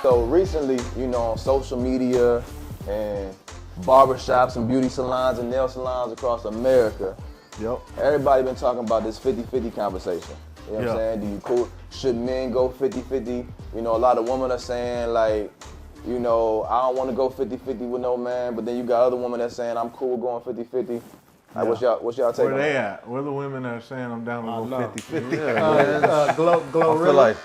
So recently, you know, on social media and barbershops and beauty salons and nail salons across America, everybody been talking about this 50-50 conversation. You know what I'm saying? Do you cool? Should men go 50-50? You know, a lot of women are saying like, you know, I don't want to go 50-50 with no man, but then you got other women that's saying I'm cool going 50-50. Like, what's y'all take? Where they at? Where the women that are saying I'm down to go 50-50? I feel like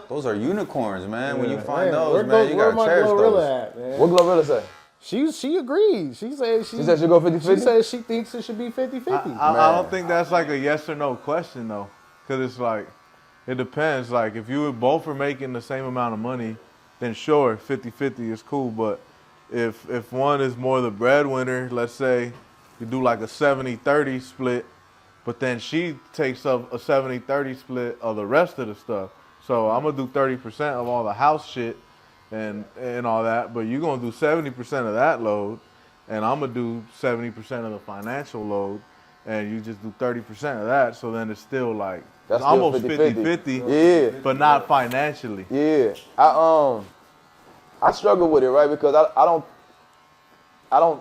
those are unicorns, man. When you find those, man, you gotta cherish those. At, man? What Glorilla say? She agreed. She said she'll go 50-50? She said she thinks it should be 50-50. I don't think that's like a yes or no question though, because it's like it depends. Like if you both are making the same amount of money, then sure, 50-50 is cool. But if one is more the breadwinner, let's say you do like a 70-30 split, but then she takes up a 70-30 split of the rest of the stuff. So I'm gonna do 30% of all the house shit and all that, but you're gonna do 70% of that load, and I'm gonna do 70% of the financial load, and you just do 30% of that. So then it's still like that's it's almost 50-50, yeah, but not financially. Yeah, I struggle with it, right? Because I don't.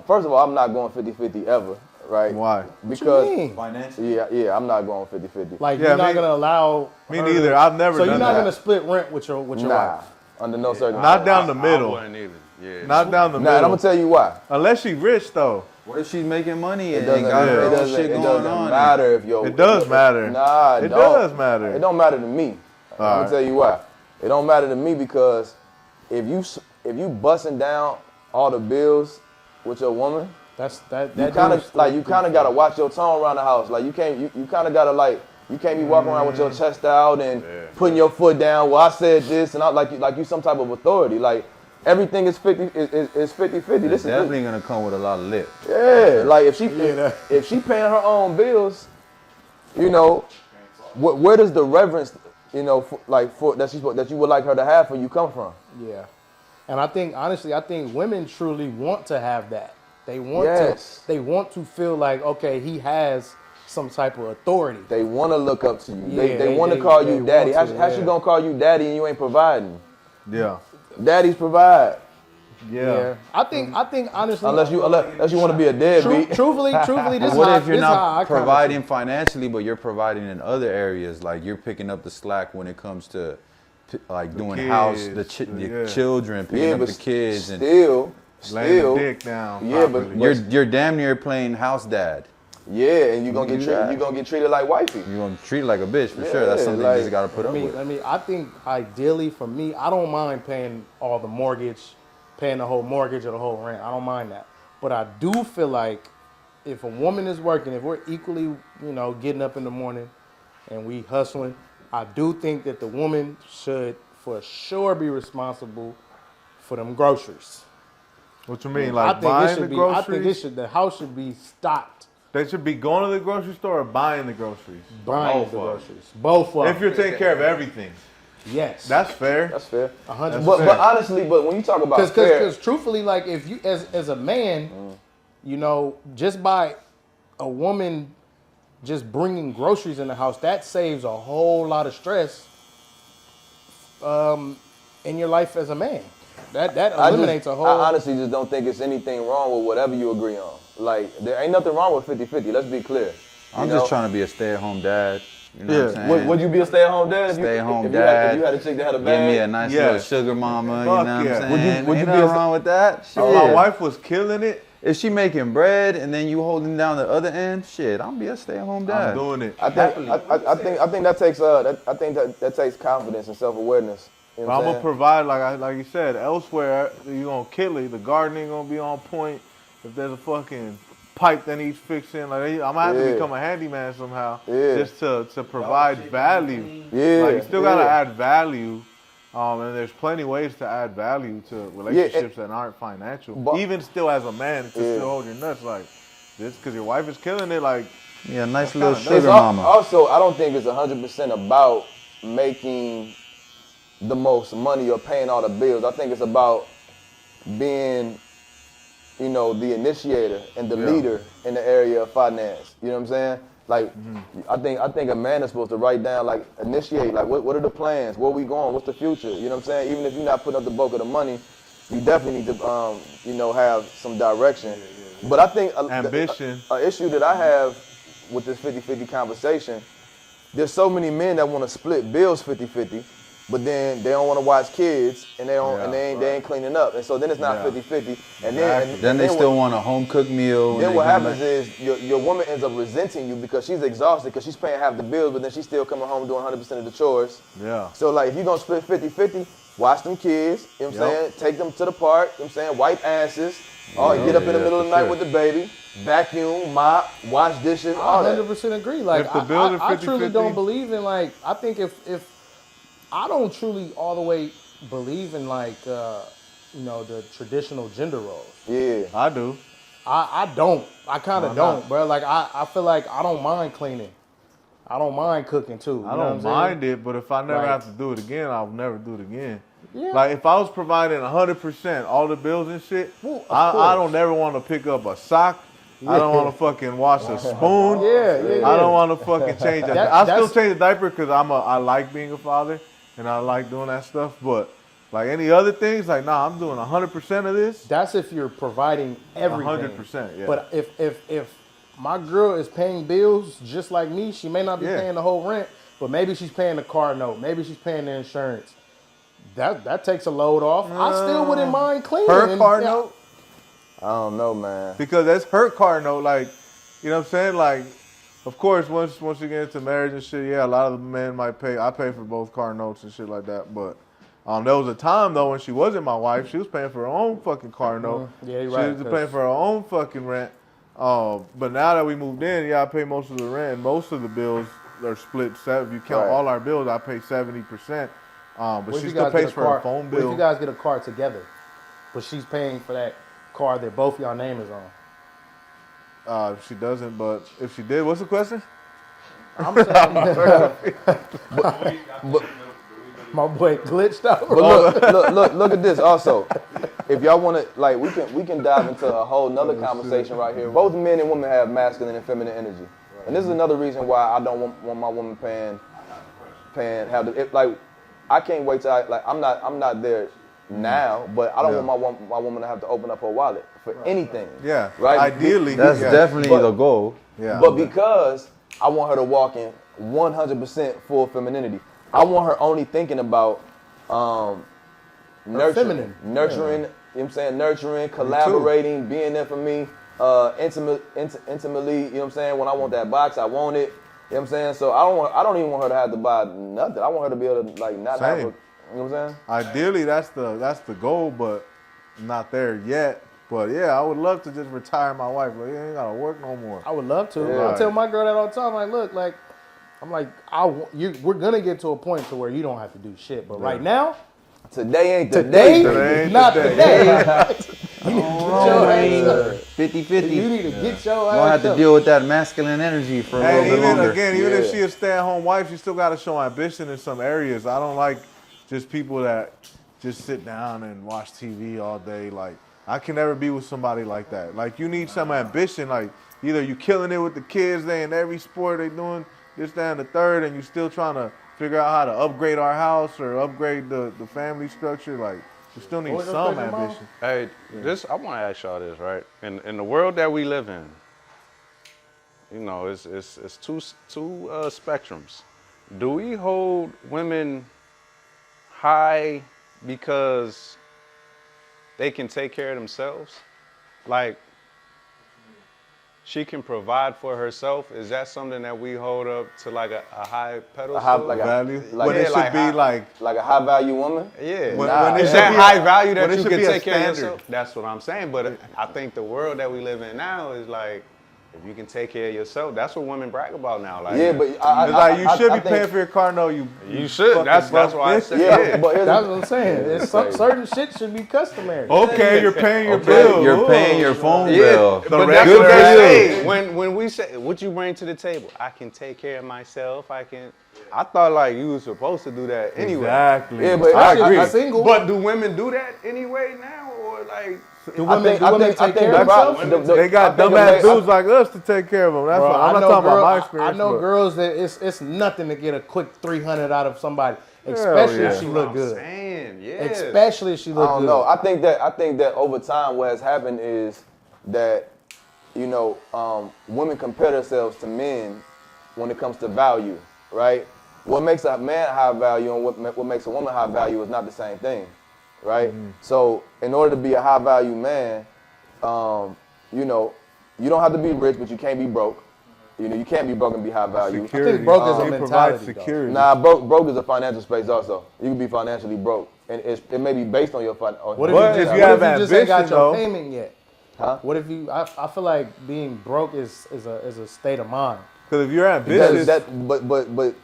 First of all, I'm not going 50-50 ever, right? Why? Because financially. Yeah, I'm not going 50-50. Like you're not gonna allow. Me neither. I've never. So done you're not that. gonna split rent with your wife. Under no circumstances. Not down the middle. I wouldn't either. Yeah. Not down the Nah, middle. and I'm gonna tell you why. Unless she's rich though. What if she's making money It and doesn't, got her own shit it going doesn't on? matter if you're. It does matter. Nah, it does matter. It don't matter to me. I'm gonna tell you why. It don't matter to me because if you busting down all the bills with your woman, you kind of gotta watch your tone around the house. Like you kind of gotta like. You can't be walking around with your chest out and putting your foot down. Well, I said this, and I like you some type of authority. Like everything is 50-50. This is definitely gonna come with a lot of lip. Yeah, like if she paying her own bills, you know, where does the reverence, you know, that you would like her to have when you come from? Yeah, and I think honestly, women truly want to have that. They want to feel like, okay, he has some type of authority. They want to look up to you. They want to call you daddy. How she gonna call you daddy and you ain't providing? Yeah. Daddies provide. Yeah. I think honestly, unless you want to be a deadbeat. Truthfully, this what if you're not providing financially, but you're providing in other areas? Like you're picking up the slack when it comes to like doing kids, house, the children, picking up the kids, laying the dick down. Yeah, but you're damn near playing house dad. Yeah, and you're gonna get treated like wifey. You're gonna treat it like a bitch for sure. That's something you just gotta put up with. I think ideally for me, I don't mind paying all the mortgage, paying the whole mortgage or the whole rent. I don't mind that. But I do feel like if a woman is working, if we're equally, you know, getting up in the morning and we hustling, I do think that the woman should for sure be responsible for them groceries. What you mean, like buying the groceries? I think the house should be stocked. They should be going to the grocery store or buying the groceries? Buying the groceries. Both of them. If you're taking care of everything. Yes. That's fair. That's fair. 100%. But honestly, when you talk about fair. Because truthfully, like if you, as a man, you know, just by a woman just bringing groceries in the house, that saves a whole lot of stress in your life as a man. That eliminates a whole... I honestly just don't think it's anything wrong with whatever you agree on. Like, there ain't nothing wrong with 50-50, let's be clear. I'm just trying to be a stay-at-home dad. You know what I'm saying? Would you be a stay-at-home dad? Stay-at-home dad. If you had a chick that had a bag? Give me a nice little sugar mama, you know what I'm saying? Would you ain't be nothing wrong with that? Shit. If my wife was killing it. If she making bread and then you holding down the other end, shit, I'm be a stay-at-home dad. I'm doing it. I think that takes confidence and self-awareness. You know but I'm gonna provide, like you said, elsewhere you're gonna kill it. The gardening gonna be on point. If there's a fucking pipe that needs fixing, like I'm gonna have to become a handyman somehow, just to provide value. Yeah, like you still gotta add value, and there's plenty of ways to add value to relationships that aren't financial. But, even still, as a man, to still hold your nuts like this, because your wife is killing it. Like nice little sugar mama. Also, I don't think it's 100% about making the most money or paying all the bills. I think it's about being, you know, the initiator and the leader in the area of finance. You know what I'm saying? Like, I think a man is supposed to write down, like, initiate, like, what are the plans? Where we going? What's the future? You know what I'm saying? Even if you're not putting up the bulk of the money, you definitely need to, have some direction. But I think ambition. An issue that I have with this 50-50 conversation, there's so many men that want to split bills 50-50, but then they don't want to watch kids and they ain't cleaning up, and so then it's not 50-50. And then they still want a home cooked meal. Then what happens is your woman ends up resenting you because she's exhausted because she's paying half the bills, but then she's still coming home doing 100% of the chores. Yeah. So like if you're gonna split 50-50, watch them kids. You know what I'm saying? Take them to the park. You know what I'm saying? Wipe asses. Get up in the middle of the night with the baby. Vacuum, mop, wash dishes. All I that. 100% agree. Like I truly don't believe in like. I think if I don't truly all the way believe in like the traditional gender roles. Yeah, I do. I don't. I kind of don't, bro. Like I feel like I don't mind cleaning. I don't mind cooking too. I don't mind it, but if I never have to do it again, I'll never do it again. Yeah. Like if I was providing 100% all the bills and shit, I don't never want to pick up a sock. Yeah. I don't want to fucking wash a spoon. Yeah. I don't want to fucking change that. I still change the diaper because I like being a father and I like doing that stuff. But like any other things, like I'm doing 100% of this. That's if you're providing everything. 100%. Yeah. But if my girl is paying bills just like me, she may not be paying the whole rent, but maybe she's paying the car note, maybe she's paying the insurance. That takes a load off. I still wouldn't mind cleaning. Her car note? I don't know, man. Because that's her car note. Like, you know what I'm saying? Like, of course, once you get into marriage and shit, a lot of the men might pay. I pay for both car notes and shit like that. But there was a time, though, when she wasn't my wife, she was paying for her own fucking car note. Yeah, you're right. She was paying for her own fucking rent. But now that we moved in, I pay most of the rent. And most of the bills are split. If you count all our bills, I pay 70%. But she still pays for her phone bill. What if you guys get a car together, but she's paying for that car that both y'all name is on? She doesn't, but if she did, what's the question? I'm saying, but my boy glitched out. But look at this. Also, if y'all want to, like, we can dive into a whole nother conversation right here. Both men and women have masculine and feminine energy, and this is another reason why I don't want my woman I can't wait till I'm not there now, but I don't want my woman to have to open up her wallet for anything. Yeah, right. Ideally, that's definitely the goal. Yeah, but because I want her to walk in 100% full femininity, I want her only thinking about nurturing. You know what I'm saying? Nurturing, collaborating, being there for me, intimately. You know what I'm saying? When I want that box, I want it. You know what I'm saying? So I don't even want her to have to buy nothing. I want her to be able to not have a, you know what I'm saying? Ideally, that's the goal, but not there yet. But I would love to just retire my wife. Like, you ain't gotta work no more. I would love to. Yeah. I tell my girl that all the time. Like, look, we're gonna get to a point to where you don't have to do shit. But right now, today ain't the day. Today ain't not the the day. day. You need to get your ass up. 50-50. You need to get your ass You'll have to up. deal with that masculine energy for a little bit longer. Even if she a stay-at-home wife, she still got to show ambition in some areas. I don't like just people that just sit down and watch TV all day. Like, I can never be with somebody like that. Like, you need some ambition. Like, either you killing it with the kids, they in every sport, they doing this, that, and the third, and you still trying to figure out how to upgrade our house or upgrade the family structure. Like, you still need some ambition. Hey, I want to ask y'all this, right? In the world that we live in, it's two spectrums. Do we hold women high because they can take care of themselves? Like, she can provide for herself. Is that something that we hold up to like a high pedestal? Value? Like, when it should be like a high value woman? Yeah. When is that high value that you can take care of standard. yourself? That's what I'm saying. But I think the world that we live in now is like, if you can take care of yourself, that's what women brag about now. Like, yeah, but you should be paying for your car. No, you should. That's why I said. Yeah, but that's what I'm saying. Certain shit should be customary. Okay, you're paying your bill. You're paying your phone bill. But that's what I say. When we say, what you bring to the table? I can take care of myself. I thought like you were supposed to do that anyway. Exactly. Yeah, but I agree. Single. But do women do that anyway now? Or for it? Like, Do women take care of themselves? They got dumbass dudes like us to take care of them. That's Bro, what, I'm not talking about my I experience. know but girls that it's nothing to get a quick 300 out of somebody, especially if she look good. saying, yeah. Especially if she look good. I don't know. I think that over time, what has happened is that, women compare themselves to men when it comes to value, right? What makes a man high value and what makes a woman high value is not the same thing, right? Mm-hmm. So in order to be a high value man, you don't have to be rich, but you can't be broke. You can't be broke and be high value. Security. I think broke is a mentality. Security. Nah, broke is a financial space also. You can be financially broke, and it may be based on your financial. What if you just ain't got your payment yet? Huh? What if you? I feel like being broke is a state of mind. Because if you're ambitious, but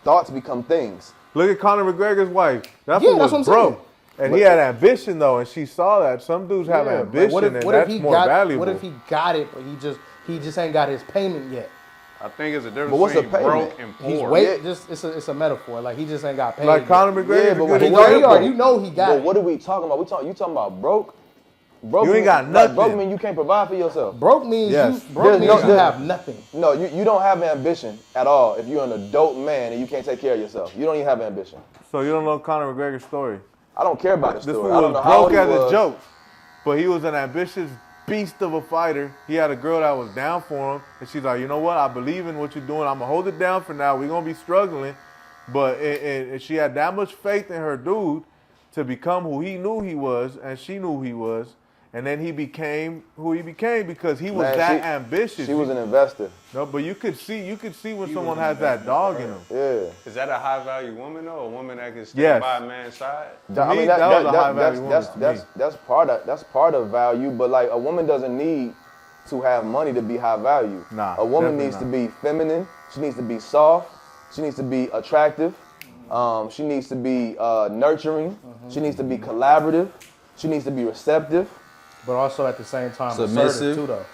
thoughts become things. Look at Conor McGregor's wife. That's Yeah, what that's was what I'm saying. broke. And he had ambition though, and she saw that. Some dudes have ambition, and that's more valuable. What if he got it, but he just ain't got his payment yet? I think it's a difference But what's between the payment? broke and He's poor. it's a metaphor. Like he just ain't got paid. Like Conor McGregor, Yeah, but good he example. already- you know he got But it. what are we talking about? You talking about broke? Broke You ain't mean- got like, nothing. broke mean you can't provide for yourself. Broke means Yes. you There's no- have nothing. No, you don't have ambition at all if you're an adult man and you can't take care of yourself. You don't even have ambition. So you don't know Conor McGregor's story. I don't care about his This story. fool I don't was know how broke he as was. a joke, but he was an ambitious beast of a fighter. He had a girl that was down for him, and she's like, you know what? I believe in what you're doing. I'm gonna hold it down for now. We're gonna be struggling, but she had that much faith in her dude to become who he knew he was, and she knew who he was. And then he became who he became because he was ambitious. She was an investor. No, but you could see when someone has that dog in them. Yeah. Is that a high value woman though? A woman that can stand by a man's side? I mean, that was a high value woman to me. that's part of value, but like a woman doesn't need to have money to be high value. Nah, a woman definitely needs to not. be feminine. She needs to be soft. She needs to be attractive. She needs to be nurturing. She needs to be collaborative. She needs to be receptive. But also at the same time Submissive. assertive too, though.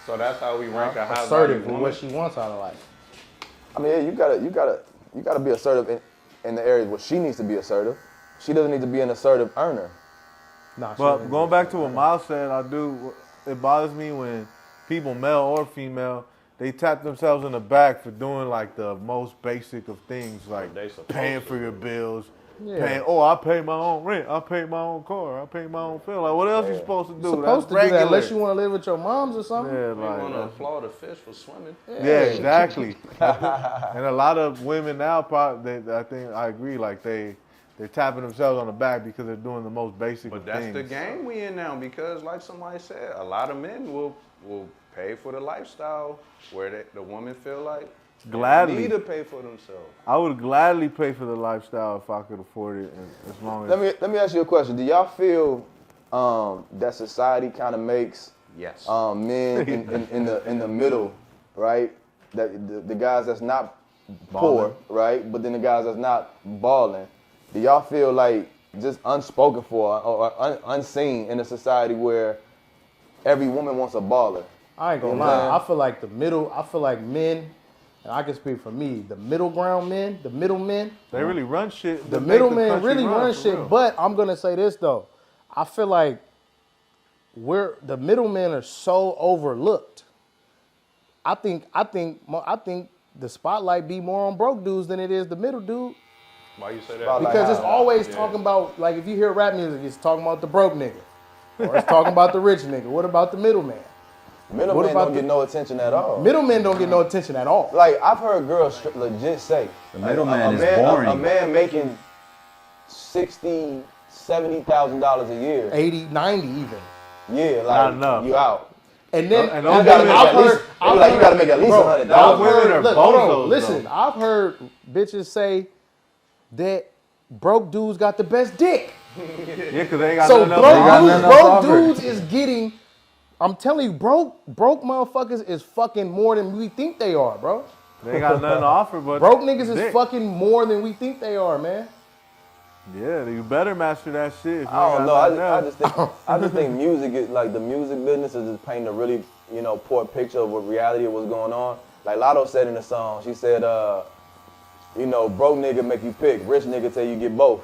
So that's how we rank a high value Assertive with woman. what she wants out of life. I mean, you gotta be assertive in the areas where she needs to be assertive. She doesn't need to be an assertive earner. Nah, But going back to what Miles said, it bothers me when people, male or female, they tap themselves in the back for doing like the most basic of things, like They supposed paying to. for your bills, Yeah. paying, I pay my own rent, I pay my own car, I pay my own bill. Like, what else you supposed to do? supposed to That's do that unless regular. you want to live with your moms or something. Yeah, We want to like, applaud a fish for swimming. yeah, exactly. And a lot of women now, I think I agree, like they're tapping themselves on the back because they're doing the most basic But of that's things. the game we in now because, like somebody said, a lot of men will pay for the lifestyle where the woman feel like Gladly. they need to pay for themselves. I would gladly pay for the lifestyle if I could afford it, and as long as Let me ask you a question. Do y'all feel that society kind of makes Yes. men in the middle, right? That the guys that's not poor, right? But then the guys that's not balling. Do y'all feel like just unspoken for or unseen in a society where every woman wants a baller? I ain't gonna You know what I'm lie. saying? I feel like men, and I can speak for me, the middle ground men, the middle men, they really run shit. the that make middlemen country really run for shit. real. But I'm gonna say this though, I feel like the middlemen are so overlooked. I think the spotlight be more on broke dudes than it is the middle dude. Why you say that? Spotlight. Because it's how? always talking about, like, if you hear rap music, it's talking about the broke nigga, or it's talking about the rich nigga. What about the middleman? Middlemen What about don't get no attention at all. Middlemen don't get no attention at all. Like I've heard girls legit say, The middleman is a boring. man making $60,000, $70,000 a year. 80, 90 even. Yeah, Not like enough. you out. And then And You those gotta women- make at least. You gotta make at least $100. those women are look, hold on, bozos, listen. though. I've heard bitches say that broke dudes got the best dick. Yeah, because they ain't got So nothing else. got nothing else to broke offer. dudes is getting. I'm telling you, broke motherfuckers is fucking more than we think they are, bro. They ain't got nothing to offer, but Broke niggas dick. is fucking more than we think they are, man. Yeah, you better master that shit. If you I ain't don't got know. nothing I just think music is like the music business is just painting a really poor picture of what reality of what's going on. Like Lotto said in the song, she said, broke nigga make you pick, rich nigga tell you get both.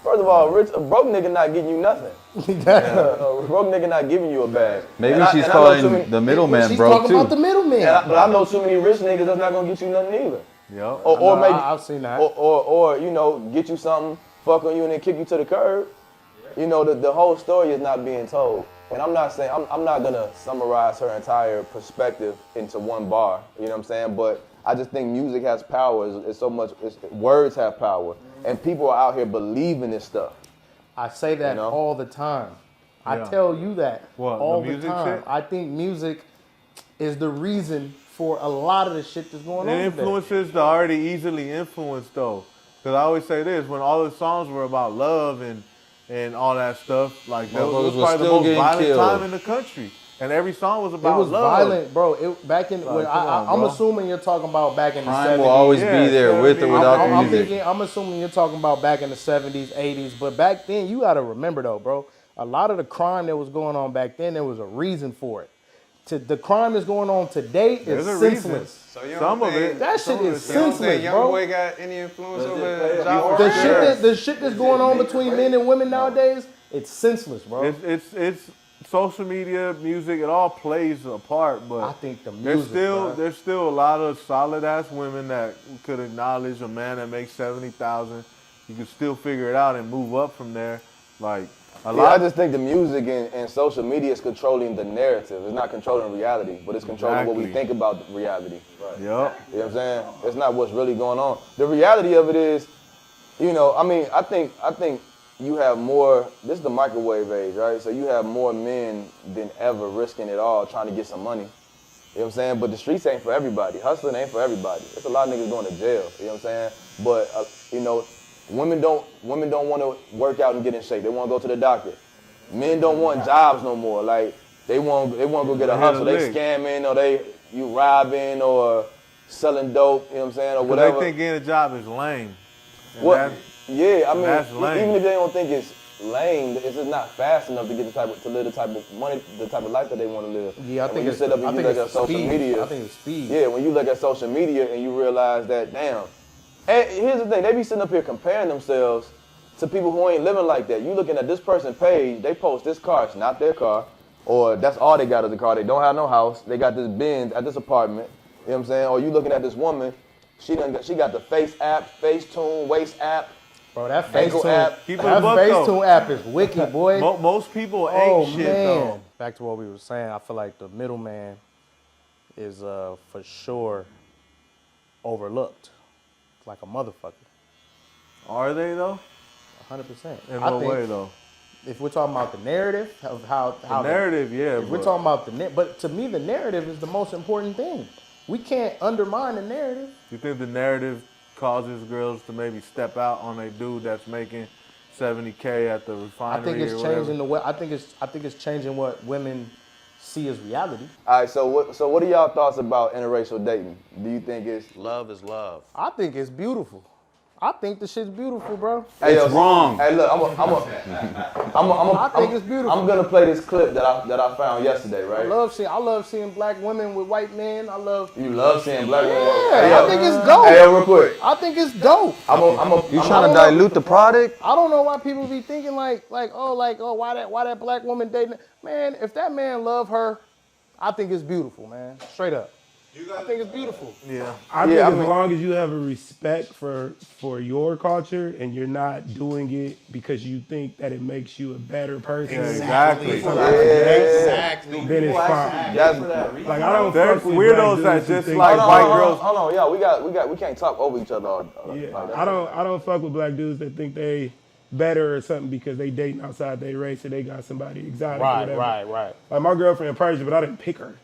First of all, a broke nigga not getting you nothing. A broke nigga not giving you a bag. Maybe she's calling the middleman She's broke talking too. about the middleman. But I know too many rich niggas that's not gonna get you nothing either. Yep. Or maybe I've seen that. Or you know, get you something, fuck on you, and then kick you to the curb. You know, the whole story is not being told. And I'm not saying I'm not gonna summarize her entire perspective into one bar. You know what I'm saying? But I just think music has power. It's so much. Words have power, and people are out here believing this stuff. I say that all the time. I tell you that all the time. Shit? I think music is the reason for a lot of the shit that's going on. It influences the already easily influenced though. Because I always say this, when all the songs were about love and all that stuff, like that was probably the most violent time in the country. And every song was about love. It was violent, bro. Back in, I'm assuming you're talking about back in the 70s. Crime will always be there with or without the music. I'm assuming you're talking about back in the 70s, 80s. But back then, you got to remember though, bro, a lot of the crime that was going on back then, there was a reason for it. The crime that's going on today is senseless. So you some of it. That shit is senseless, Young bro. Boy got any influence over the shit that's going on between men and women nowadays, it's senseless, bro. It's social media, music, it all plays a part, but I think the music, there's still a lot of solid ass women that could acknowledge a man that makes 70,000. You can still figure it out and move up from there. Like I just think the music and social media is controlling the narrative. It's not controlling reality, but it's controlling what we think about reality. Right. Yep. You know what I'm saying? It's not what's really going on. The reality of it is, you know, I mean, I think you have more, this is the microwave age, right? So you have more men than ever risking it all trying to get some money. You know what I'm saying? But the streets ain't for everybody. Hustling ain't for everybody. There's a lot of niggas going to jail. You know what I'm saying? But, you know, women don't want to work out and get in shape. They want to go to the doctor. Men don't want jobs no more. Like, they want to go get a hustle. They scamming or you robbing or selling dope, you know what I'm saying, or whatever. They think getting a job is lame. What? Yeah, I mean, lame. Even if they don't think it's lame, it's just not fast enough to get to live the type of money, the type of life that they want to live. Yeah, I think it's speed. I think it's speed. Yeah, when you look at social media and you realize that, damn. And here's the thing, they be sitting up here comparing themselves to people who ain't living like that. You looking at this person's page, they post this car, it's not their car, or that's all they got is a car. They don't have no house. They got this Benz at this apartment. You know what I'm saying? Or you looking at this woman, she got the Face app, Facetune, Waist app. Bro, that Facetune app, app is wicked, boy. Most people ain't shit though. Back to what we were saying, I feel like the middleman is for sure overlooked. Like a motherfucker. Are they though? 100%. In what way though? If we're talking about the narrative of how the narrative, if we're talking about but to me the narrative is the most important thing. We can't undermine the narrative. You think the narrative causes girls to maybe step out on a dude that's making $70K at the refinery? I think it's changing the way. I think it's changing what women see as reality. All right, so what are y'all thoughts about interracial dating? Do you think it's love is love? I think it's beautiful. I think the shit's beautiful, bro. It's wrong. Hey, look, I think it's beautiful. I'm gonna play this clip that I found yesterday, right? I love seeing black women with white men. You love seeing black women. Yeah, I think it's dope. Hey, real quick. I think it's dope. You trying to dilute the product? I don't know why people be thinking like why that black woman dating? Man, if that man love her, I think it's beautiful, man. Straight up. I think it's beautiful. Yeah. I think as long as you have a respect for your culture and you're not doing it because you think that it makes you a better person. Exactly. Then it's fine. Like I don't There's fuck with weirdos that just like white girls. Hold on, y'all. We can't talk over each other. I don't fuck with black dudes that think they better or something because they dating outside their race or they got somebody exotic or whatever. Right. Like my girlfriend Persia, but I didn't pick her.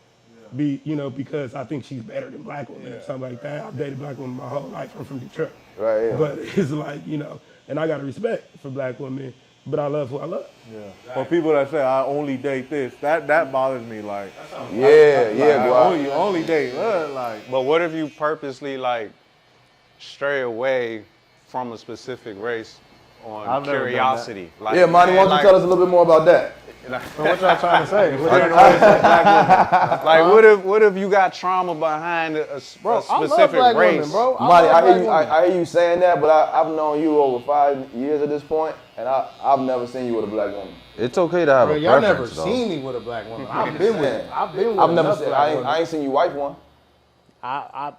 Because I think she's better than black women or something like that. I've dated black women my whole life. I'm from Detroit. Right, yeah. But it's like, and I got a respect for black women, but I love who I love. Yeah. For people that say I only date this, that bothers me. Like, I only date like. But what if you purposely like stray away from a specific race on curiosity? Like, Monty, why don't you tell us a little bit more about that? what y'all trying to say? Like, what if you got trauma behind a Bro, I love specific black race? women, bro. Monty, love I hear black you. women. I hear you saying that, but I've known you over 5 years at this point, and I've never seen you with a black woman. It's okay to have Bro, a y'all never preference, though. seen me with a black woman. I've been with. I've been with. I've never enough seen. black women. I ain't seen you wife one.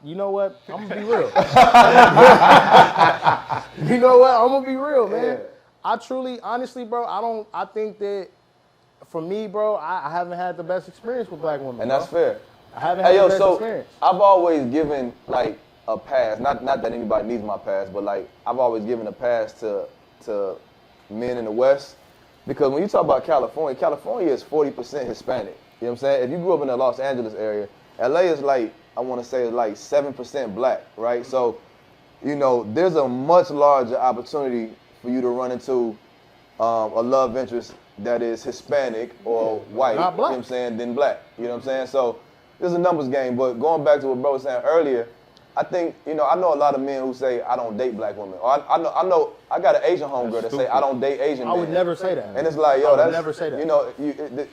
You know what? I'm gonna be real. You know what? I'm gonna be real, man. Yeah. I truly, honestly, bro, I think that for me, bro, I haven't had the best experience with black women. And bro. that's fair. I haven't Hey had yo, the best so experience. I've always given like a pass. Not that anybody needs my pass, but like I've always given a pass to men in the West, because when you talk about California, California is 40% Hispanic. You know what I'm saying? If you grew up in the Los Angeles area, LA is like, I want to say, like 7% black, right? So, you know, there's a much larger opportunity for you to run into a love interest that is Hispanic or white, Not black. you know what I'm saying, than black. You know what I'm saying? So this is a numbers game, but going back to what bro was saying earlier, I think, you know, I know a lot of men who say I don't date black women. Or I got an Asian homegirl that say I don't date Asian men. I would never say that. And it's like, yo, I would that's never say that. You know,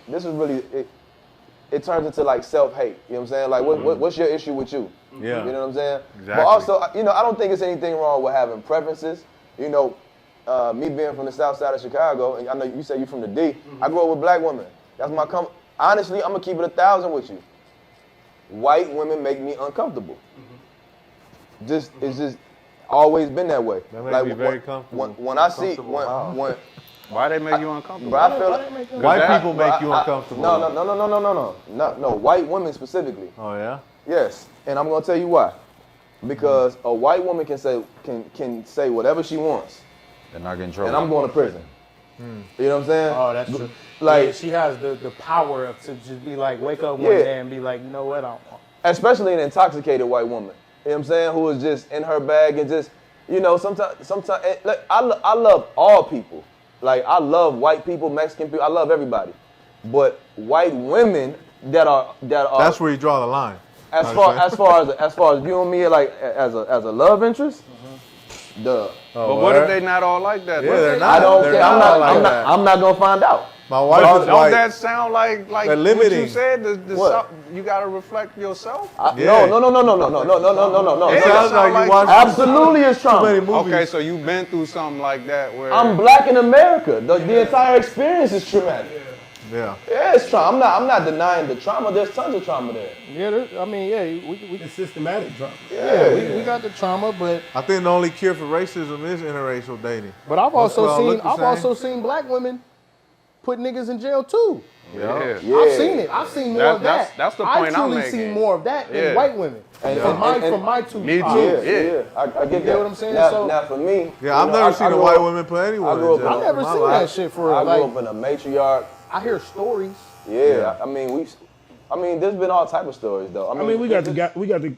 this is really it turns into like self-hate. You know what I'm saying? Like, what's your issue with you? Yeah. You know what I'm saying? Exactly. But also, you know, I don't think there's anything wrong with having preferences. You know, me being from the south side of Chicago, and I know you say you're from the D. I grew up with black women. That's my honestly, I'm gonna keep it 1,000 with you. White women make me uncomfortable. It's just always been that way. That makes me very comfortable. When I see when Why they make you uncomfortable? bro, I feel like White people make you uncomfortable. No. White women specifically. Oh yeah. Yes, and I'm gonna tell you why. Because a white woman can say whatever she wants, They're not getting in trouble. and I'm going to prison. You know what I'm saying? Oh, that's true. Like- Yeah, she has the power to just be like, wake up one Yeah. day and be like, you know what, I don't want. Especially an intoxicated white woman. You know what I'm saying? Who is just in her bag and just, you know, sometimes. Like, I love all people. Like, I love white people, Mexican people. I love everybody. But white women that are. That's where you draw the line. As far as viewing me like as a love interest, duh. But what if they not all like that? Yeah, though? they're not. I don't they're care. not like that. I'm not gonna find out. My wife is Don't white. that sound like They're what you limiting. said? What? You gotta reflect yourself. Yeah. No. It Yeah, sounds like like- you watch Absolutely, it's too many trauma. movies. Okay, so you've been through something like that where I'm black in America. The entire experience is traumatic. Yeah. Yeah, it's trauma. I'm not denying the trauma. There's tons of trauma there. Yeah, I mean, yeah, we It's systematic drama. we got the trauma, but I think the only cure for racism is interracial dating. I've Well, also look the I've same. also seen black women put niggas in jail too. yeah. Yeah. I've seen it. I've seen more of that. That's the point I've truly I'm making. seen more of that than Yeah. white women. And- From my two. Me too. Yeah. I get get that. what I'm saying? Now, So- now for me, Yeah, I've you know, never I seen a grew white up- woman put anyone I grew in up- jail. I've never in my seen life. that shit for I grew like. up in a matriarch. I hear stories. Yeah. I mean, there's been all type of stories though. I mean, we got the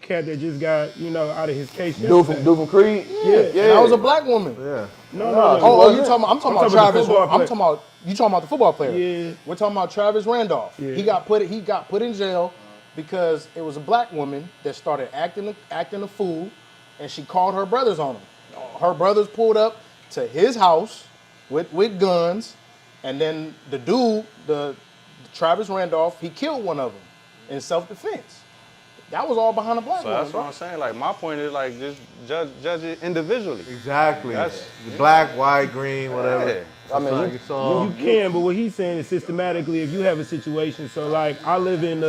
cat that just got out of his case. Dude from Creed. Yeah. And I was a black woman. Yeah. No. Oh, you talking about? I'm talking about talking about the Travis. football I'm player. talking about you talking about the football player. Yeah. We're talking about Travis Randolph. Yeah. He got put in jail because it was a black woman that started acting a fool, and she called her brothers on him. Her brothers pulled up to his house with guns, and then the dude, the Travis Randolph, he killed one of them in self-defense. That was all behind a black So woman, that's bro. what I'm saying. Like my point is like just judge it individually. Exactly. That's- The black, white, green, whatever. Yeah. I mean, Like you- it's all- You can, but what he's saying is systematically, if you have a situation, so like I live in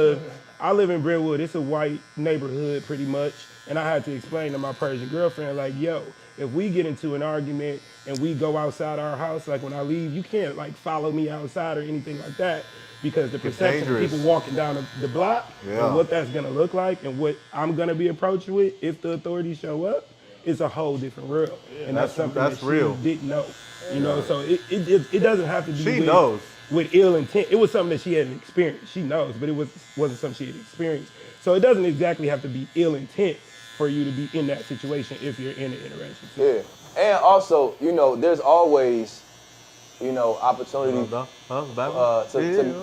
Brentwood, it's a white neighborhood pretty much, and I had to explain to my Persian girlfriend, like, yo, if we get into an argument and we go outside our house, like when I leave, you can't like follow me outside or anything like that, because the perception of dangerous. people walking down the block Yeah. and what that's gonna look like and what I'm gonna be approached with if the authorities show up, is a whole different world. And that's something that's that real. she didn't know. You know, so it doesn't have to be She with, knows. with ill intent. It was something that she hadn't experienced. She knows, but it wasn't something she had experienced. So it doesn't exactly have to be ill intent for you to be in that situation if you're in an interaction. Yeah. And also, you know, there's always, you know, opportunity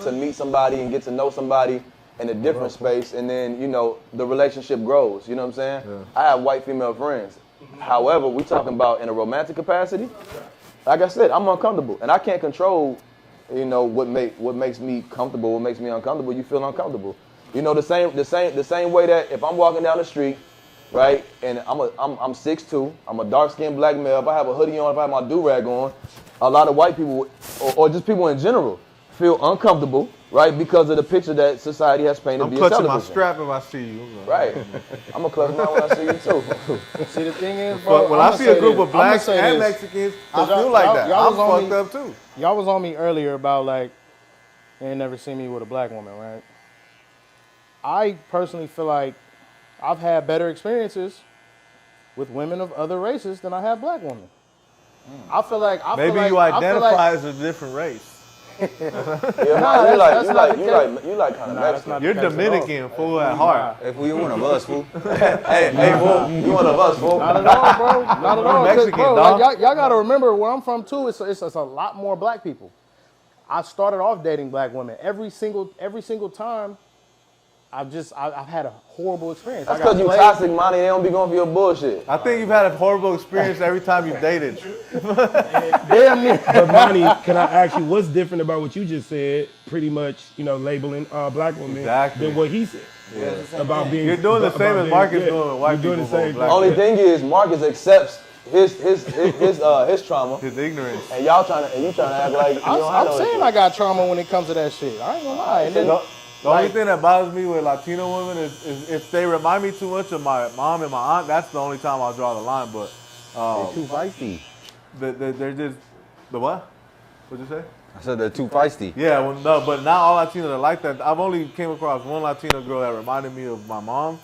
to meet somebody and get to know somebody in a different space, and then, you know, the relationship grows. You know what I'm saying? Yeah. I have white female friends. However, we talking about in a romantic capacity. Like I said, I'm uncomfortable, and I can't control you know, what makes me comfortable, what makes me uncomfortable, you feel uncomfortable. You know, the same way that if I'm walking down the street, right, and I'm 6'2", I'm a dark-skinned black male, if I have a hoodie on, if I have my do-rag on, a lot of white people, or just people in general, feel uncomfortable, right, because of the picture that society has painted via television. I'm clutching my strap if I see you. Right. I'm going to clutch mine when I see you, too. See, the thing is, bro, But when I see a group of blacks and Mexicans, I feel like that. I'm fucked up, too. Y'all was on me earlier about, like, you ain't never seen me with a black woman, right? I personally feel like I've had better experiences with women of other races than I have black women. I feel like maybe you identify as a different race. Yeah, you like kind of Mexican. You're Dominican, fool at heart. If we one of us, fool. Hey, fool, you one of us, fool. Not at all, bro. Not at all. Mexican, Bro, dog. like, y'all got to remember where I'm from too. It's a lot more black people. I started off dating black women every single time. I've had a horrible experience. That's because you toxic, money. They don't be going for your bullshit. I think you've had a horrible experience every time you've dated. Damn near. But Monty, can I ask you what's different about what you just said? Pretty much, you know, labeling black women than what he said. Yeah. About being. You're doing the same as Marcus doing with white you're people. doing the same. Black Only thing is, Marcus accepts his trauma, his ignorance. and you trying to act like you don't have I'm saying I got trauma when it comes to that shit. I ain't gonna lie. And then, The only thing that bothers me with Latino women is if they remind me too much of my mom and my aunt. That's the only time I'll draw the line. But They're too feisty. they're just the what? What'd you say? I said they're too feisty. Yeah, well, no, but not all Latinos are like that. I've only came across one Latino girl that reminded me of my mom,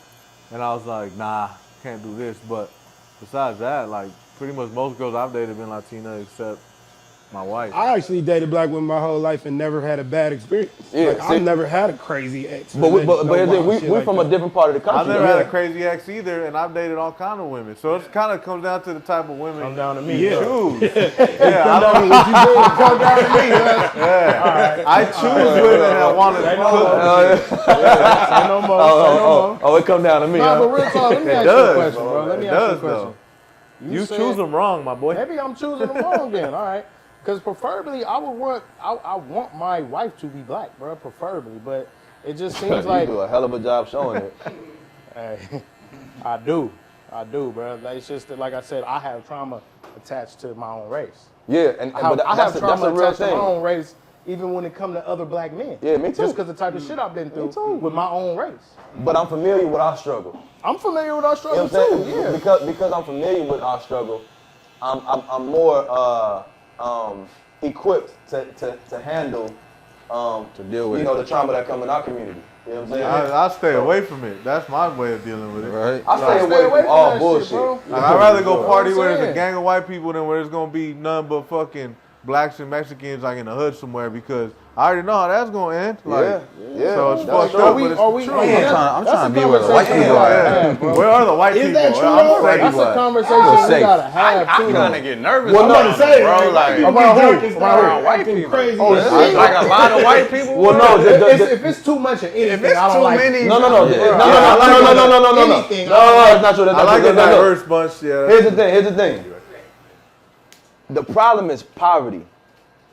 and I was like, nah, can't do this. But besides that, like pretty much most girls I've dated have been Latina except my wife. I actually dated black women my whole life and never had a bad experience. Yeah, like, I've never had a crazy ex. But we from a different part of the country. I've never had a crazy ex either, and I've dated all kind of women. So it kind of comes down to the type of women come down to me. you Yeah. choose. Yeah, I don't. What you doing? Come down to me. Yeah. I choose women that want to cook. Say no more. Oh, it come down to me, Nah, huh? but real talk, let me ask you a question, bro. Let me It ask you a does, question. though. You said- choose them wrong, my boy. Maybe I'm choosing them wrong then. All right. Because preferably, I want my wife to be black, bro. Preferably, but it just seems You like do a hell of a job showing it. hey, I do, bro. Like, it's just that, like I said, I have trauma attached to my own race. Yeah, and I but have that's a trauma real attached to my thing. own race, even when it comes to other black men. Yeah, me too. Just because the type of shit I've been through with my own race. But I'm familiar with our struggle. I'm familiar with our You know struggle what I'm too. saying? Yeah. Because I'm familiar with our struggle, I'm more equipped to handle To deal with you know, the trauma that come in our community. You know what I'm saying? I stay away from it. That's my way of dealing with it. right? I stay away from all that bullshit. shit, bro. Like, I'd rather go party what I'm where there's a saying. gang of white people than where there's gonna be none but fucking blacks and Mexicans like in the hood somewhere because I already know how that's gonna end. Like, yeah. So it's That's fucked true. up, but it's true. I'm trying to be where the white people are. Yeah. Where are the white people? that true, I'm though? saying, That's a Feel conversation we safe. gotta have I too. kind of get nervous Well, about no, it, say, bro. Like, Around white people. Crazy. Oh, shit. like a lot of white people. Well, no, If it's too much of anything, If it's I don't too like many, No. Yeah. No, anything. that's not true. I like a diverse bunch. Yeah. Here's the thing. The problem is poverty.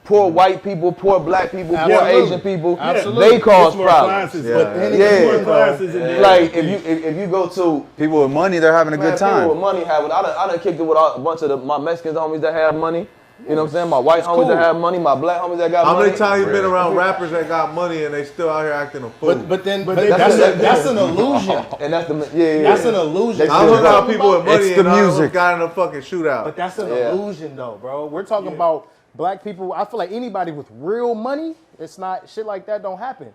Poor white people, poor black people, poor Absolutely. Asian people, Absolutely. they cause It's more problems. classes, Yeah. but then Yeah. it's more classes. And Like if you go to People with money, they're having a good people with time. money have it. I done kicked it with a bunch of my Mexican homies that have money. You know what I'm saying? My white homies that have money, my black homies that got How money. many times you been around rappers that got money and they still out here acting a fool? But that's that's an illusion. And that's the yeah. That's an illusion. I'm talking about people with money It's the and I almost music. got in a fucking shootout. But that's an Yeah. illusion, though, bro. We're talking about black people. I feel like anybody with real money, it's not shit like that don't happen.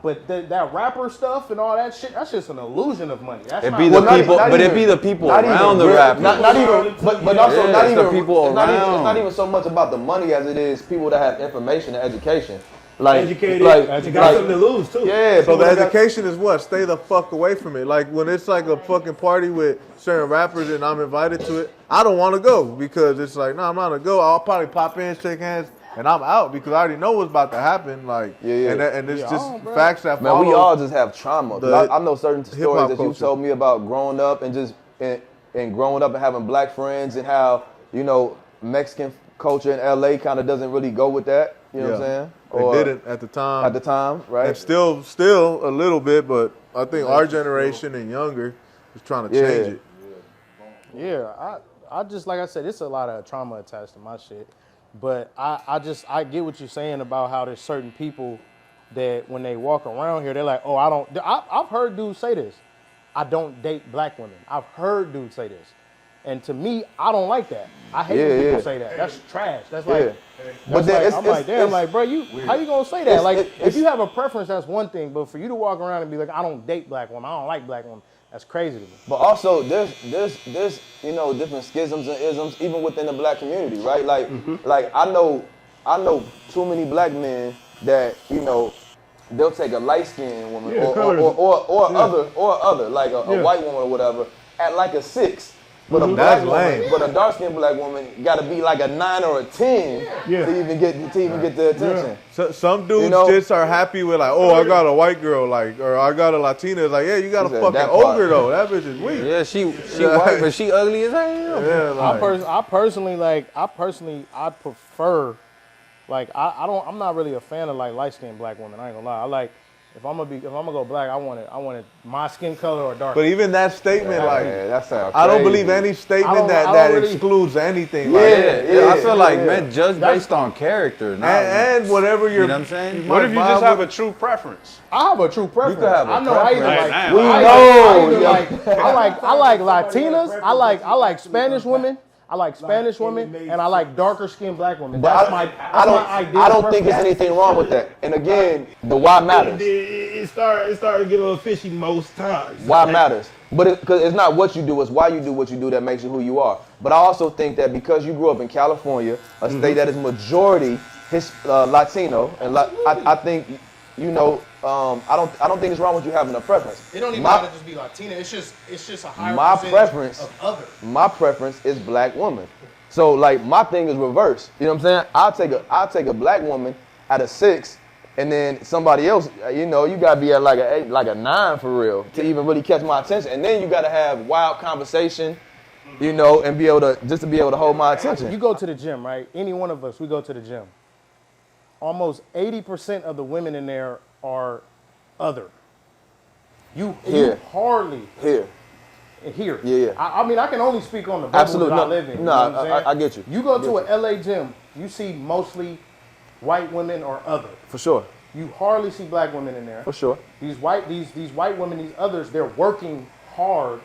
But that rapper stuff and all that shit, that's just an illusion of money. That's It'd not be the not- people, not but it'd even- be the people not even around the real- rapper. Not even, but also Yeah, not it's even the people it's not even- around. It's not even so much about the money as it is people that have information and education. Like, educated, like, you got something to lose too. yeah. So people the that got- education is what? Stay the fuck away from it. Like when it's like a fucking party with certain rappers and I'm invited to it, I don't want to go because it's like, no, I'm not gonna go. I'll probably pop in, shake hands, and I'm out because I already know what's about to happen. Like, Yeah. and it's just facts that Man, follow. we all just have trauma. 'Cause I know certain hip-hop stories that you culture. told me about growing up and just and growing up and having black friends and how, you know, Mexican culture in LA kind of doesn't really go with that. You know what I'm saying? Or They didn't at the time. at the time, right? And still a little bit, but I think our generation and younger is trying to change it. Yeah, I just, like I said, it's a lot of trauma attached to my shit. But I get what you're saying about how there's certain people that when they walk around here, they're like, oh, I've heard dudes say this. I don't date black women. I've heard dudes say this. And to me, I don't like that. I hate when people say that. That's trash. That's like, but then I'm like, damn, like, bro, how you gonna say that? Like, if you have a preference, that's one thing. But for you to walk around and be like, I don't date black women, I don't like black women, that's crazy to me. But also, there's different schisms and isms even within the black community, right? Like, like I know too many black men that they'll take a light skinned woman or other like a white woman or whatever at like a 6. But a black woman, but a dark skinned black woman got to be like a 9 or a 10 to even get the attention. So, some dudes just are happy with like, oh, I got a white girl, like, or I got a Latina. It's like, yeah, you got a fucking ogre though. That bitch is weak. Yeah, she white, but she ugly as hell. Yeah, like, I personally prefer, like, I'm not really a fan of like light skinned black women. I ain't gonna lie. I like. If I'm gonna go black, I want it my skin color or dark. But even that statement, like, that sounds I don't crazy. believe any statement that really excludes anything. I feel like men judge based on character, and whatever you're. You know what I'm saying? What if you just have a true preference? I have a true preference. You could have a I know I like Latinas. I like Spanish women. I like Spanish women, and I like darker skinned black women. That's my ideal I don't think there's anything wrong with that. And again, the why matters. It started to get a little fishy most times. Why matters. But because it's not what you do, it's why you do what you do that makes you who you are. But I also think that because you grew up in California, a state that is majority Latino, and I think I don't think it's wrong with you having a preference. It don't even have to just be Latina. It's just a higher preference of other. My preference is black woman. So like my thing is reverse. You know what I'm saying? I'll take a black woman at a 6, and then somebody else. You gotta be at like a 8, like a 9 for real to even really catch my attention. And then you gotta have wild conversation, and be able to hold my attention. You go to the gym, right? Any one of us, we go to the gym. Almost 80% of the women in there are other. You hardly here. Yeah. I mean, I can only speak on the bubble that I live in. I get you. You go to an LA gym, you see mostly white women or other. For sure. You hardly see black women in there. For sure. These white women, these others, they're working hard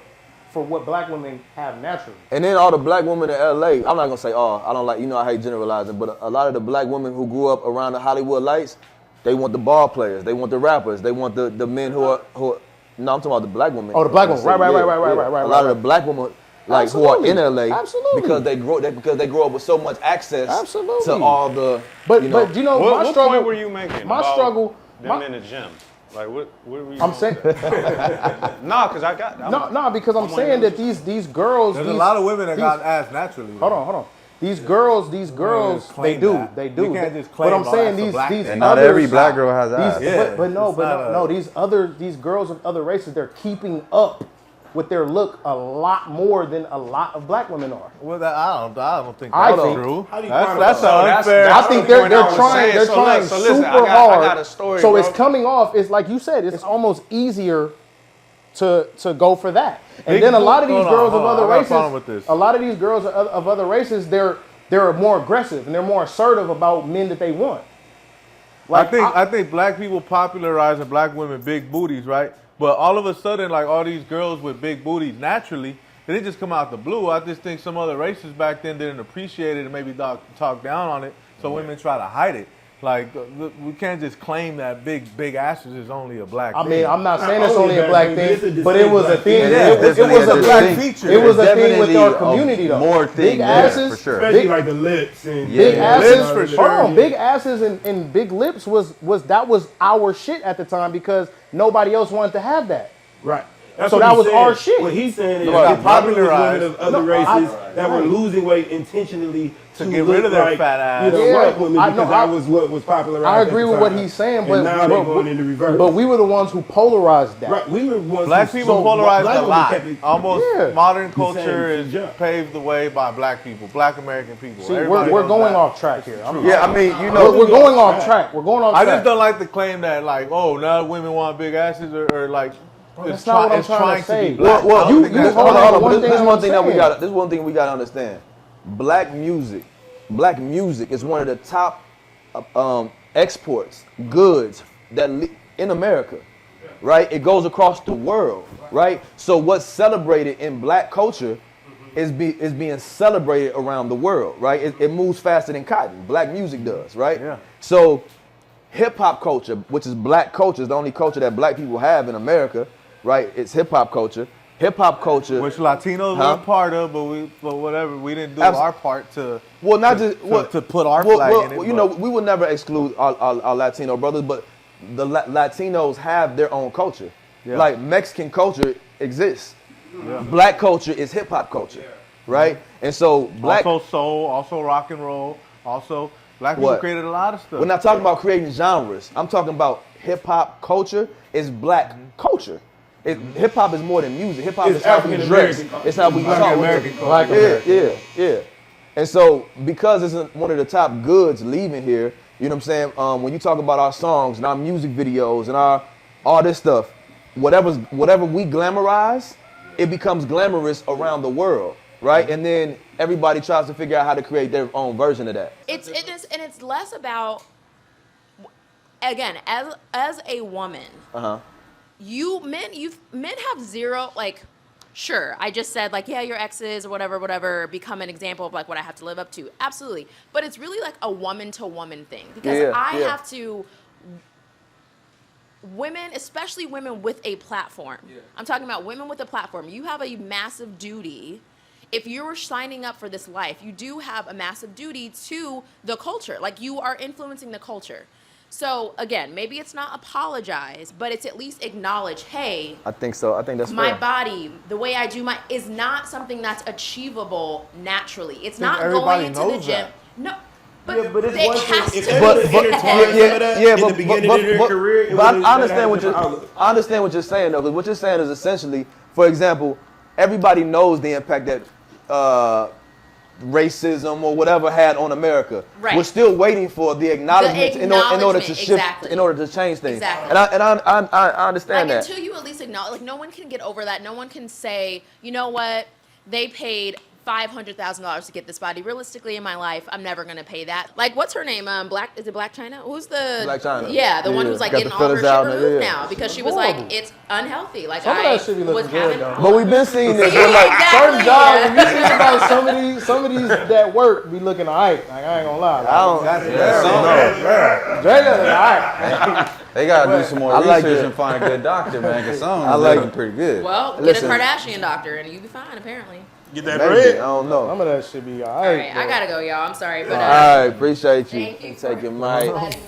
for what black women have naturally. And then all the black women in LA, I'm not gonna say all. I don't like, I hate generalizing, but a lot of the black women who grew up around the Hollywood lights, they want the ball players, they want the rappers, they want the men who are. No, I'm talking about the black women. Oh, the black women, right. A lot of the black women, like who are in LA, absolutely, because they grow up with so much access, to all the. But what my struggle. Point were you making? My struggle. Them in the gym. Like what were you? I'm saying. Because I got. Because I'm saying that these girls. There's a lot of women that got ass naturally. Hold on. These girls, they do. You can't just claim. But I'm saying these and not every black girl has ass. But these girls of other races, they're keeping up with their look a lot more than a lot of black women are. Well, I don't think that's true. That's unfair. I think they're trying super hard. I got a story, so bro. it's coming off. It's like you said. It's almost easier to go for that. And then a lot of these girls of other races, a lot of these girls of other races, they're more aggressive and they're more assertive about men that they want. Like I think black people popularizing black women big booties, right? But all of a sudden, like all these girls with big booties naturally, they didn't just come out the blue. I just think some other races back then didn't appreciate it and maybe talk down on it, so women try to hide it. Like, we can't just claim that big asses is only a black thing. I mean, I'm not saying it's only a black thing, but it was a thing. It was a black feature. It was a thing with our community, though. More thing, big asses, for sure. Especially like the lips and big asses. Lips for sure. Hold on, big asses and big lips was our shit at the time because nobody else wanted to have that. Right. That's So what that he's was saying. our shit. What he's saying is No, that he popularized women of other popularized- races that were losing weight intentionally to get look rid of their like, fat ass. You know, Yeah, white women I know, because that was what was popularized. I at agree the with what time. he's saying, And but now they're going into reverse. But we were the ones who polarized that. Right, we were ones Black who- people so polarized black a women lot. kept it- Almost Yeah. modern The culture same is jump. paved the way by black people, black American people. See, Everybody we're knows going that. off track here. Yeah, I mean, you know, We're going off track. We're going off I track. just don't like the claim that like, oh, now women want big asses or like that's not what I'm it's trying to say. be black. Well, I don't you think that's- hold on. one But thing this I'm one thing that we saying. got. This one thing we got to understand. Black music is one of the top exports goods in America, right? It goes across the world, right? So what's celebrated in black culture is being celebrated around the world, right? It moves faster than cotton. Black music does, right? Yeah. So hip hop culture, which is black culture, is the only culture that black people have in America, right? It's hip hop culture. Hip hop culture, which Latinos Huh? were a part of, but whatever, we didn't do Abs- our part to well, not to, just to, well, to put our well, flag well, in it. you know, we will never exclude our Latino brothers, but the Latinos have their own culture. Yeah. Like Mexican culture exists. Black culture is hip hop culture, right? And so black. also soul, also rock and roll, also black people What? created a lot of stuff. We're not talking about creating genres. I'm talking about hip hop culture is black culture. Hip hop is more than music. Hip hop It's is how we African dress. American. It's how we Black talk. American Black Yeah, American. yeah. And so because it's one of the top goods leaving here, you know what I'm saying? When you talk about our songs and our music videos and all this stuff, whatever we glamorize, it becomes glamorous around the world, right? And then everybody tries to figure out how to create their own version of that. It's less about, again, as a woman. Men have zero, like, sure, I just said, like, yeah, your exes or whatever become an example of, like, what I have to live up to. Absolutely. But it's really, like, a woman-to-woman thing. Because I have to, women, especially women with a platform. I'm talking about women with a platform. You have a massive duty. If you're signing up for this life, you do have a massive duty to the culture. Like, you are influencing the culture. So again, maybe it's not apologize, but it's at least acknowledge, hey, I think so. I think that's my fair. body, the way I do is not something that's achievable naturally. It's think not everybody going into the knows gym. that. No, but, but it's it one has thing. If to they be. would have intertwined some of that in the beginning of their career, it but would've- I understand they'd what have you're. a different I understand what you're saying though, because what you're saying is essentially, for example, everybody knows the impact that racism or whatever had on America. Right. We're still waiting for the acknowledgement, in order to shift, exactly. in order to change things. Exactly. And I understand Like, that. until you at least acknowledge, like, no one can get over that. No one can say, you know what, they paid $500,000 to get this body. Realistically, in my life, I'm never gonna pay that. Like, what's her name? Is it Black China? Who's the Black China. Yeah, the one Yeah. who's like Got getting the all her fillers shit out, removed yeah. now because she That's was like, horrible. it's unhealthy. Like, Some of that shit be was looking good, having. though. But we've been seeing this. Yeah, We're like, exactly. Certain jobs, when you think about some of these that work, be looking alright. Like, I ain't gonna lie. Like, I don't. Dre looking alright. They gotta do some more I like research it. and find a good doctor, man. Cause some I is like looking it. pretty good. Well, Listen. get a Kardashian doctor and you be fine, apparently. Get that Maybe, I bread. don't know. Some of that should be All alright. right, I gotta go, y'all. I'm sorry, but All right, appreciate you. Thank you. Take your mic.